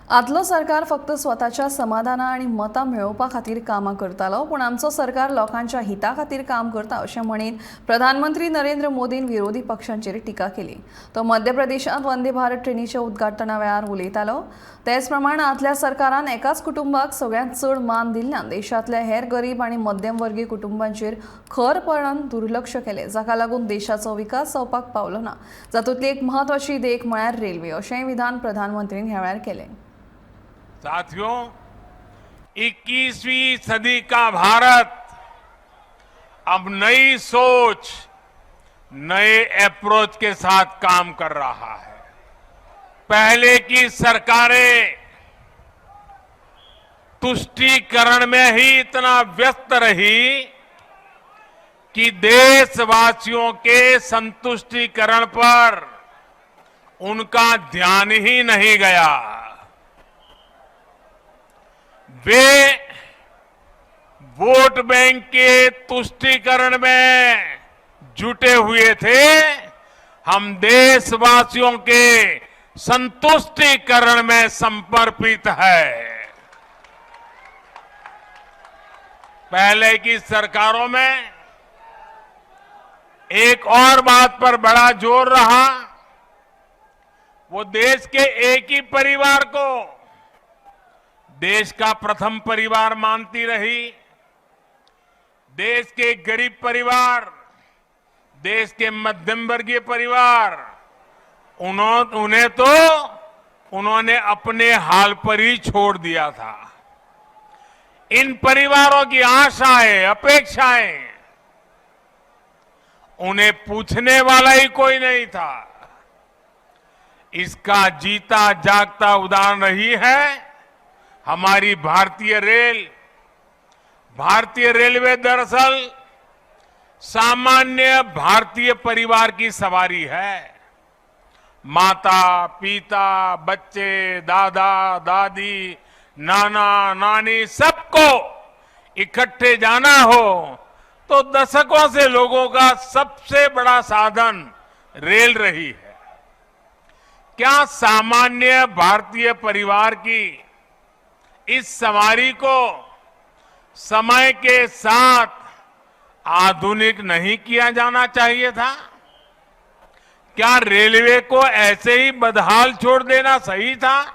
आदलो सरकार फक्त स्वताच्या समाधाना आणि मतां मेळोवपा खातीर कामां करतालो, पूण आमचो सरकार लोकांच्या हिता खातीर काम करता अशें म्हणीत प्रधानमंत्री नरेंद्र मोदीन विरोधी पक्षांचेर टिका केली। तो मध्य प्रदेशांत वंदे भारत ट्रेनीच्या उद्घाटना वेळार उलयतालो। तेच प्रमाण आदल्या सरकारान एकाच कुटुंबाक सगळ्यांत चड मान दिल्ल्यान देशांतल्या हेर गरीब आनी मध्यमवर्गीय कुटुंबांचेर खरपणान दुर्लक्ष केलें, जाका लागून देशाचो विकास जावपाक पावलो ना। जातूंतली एक म्हत्वाची देख म्हळ्यार रेल्वे, अशेंय विधान प्रधानमंत्रीन ह्या वेळार केलें। साथियों, 21वीं सदी का भारत अब नई सोच, नए अप्रोच के साथ काम कर रहा है। पहले की सरकारें तुष्टीकरण में ही इतना व्यस्त रही कि देशवासियों के संतुष्टीकरण पर उनका ध्यान ही नहीं गया। वे वोट बैंक के तुष्टीकरण में जुटे हुए थे। हम देशवासियों के संतुष्टीकरण में समर्पित है। पहले की सरकारों में एक और बात पर बड़ा जोर रहा, वो देश के एक ही परिवार को देश का प्रथम परिवार मानती रही। देश के गरीब परिवार, देश के मध्यम वर्गीय परिवार, उन्होंने अपने हाल पर ही छोड़ दिया था। इन परिवारों की आशाएं, अपेक्षाएं, उन्हें पूछने वाला ही कोई नहीं था। इसका जीता जागता उदाहरण रही है हमारी भारतीय रेलवे। दरअसल सामान्य भारतीय परिवार की सवारी है। माता, पिता, बच्चे, दादा, दादी, नाना, नानी, सबको इकट्ठे जाना हो तो दशकों से लोगों का सबसे बड़ा साधन रेल रही है। क्या सामान्य भारतीय परिवार की इस सवारी को समय के साथ आधुनिक नहीं किया जाना चाहिए था? क्या रेलवे को ऐसे ही बदहाल छोड़ देना सही था?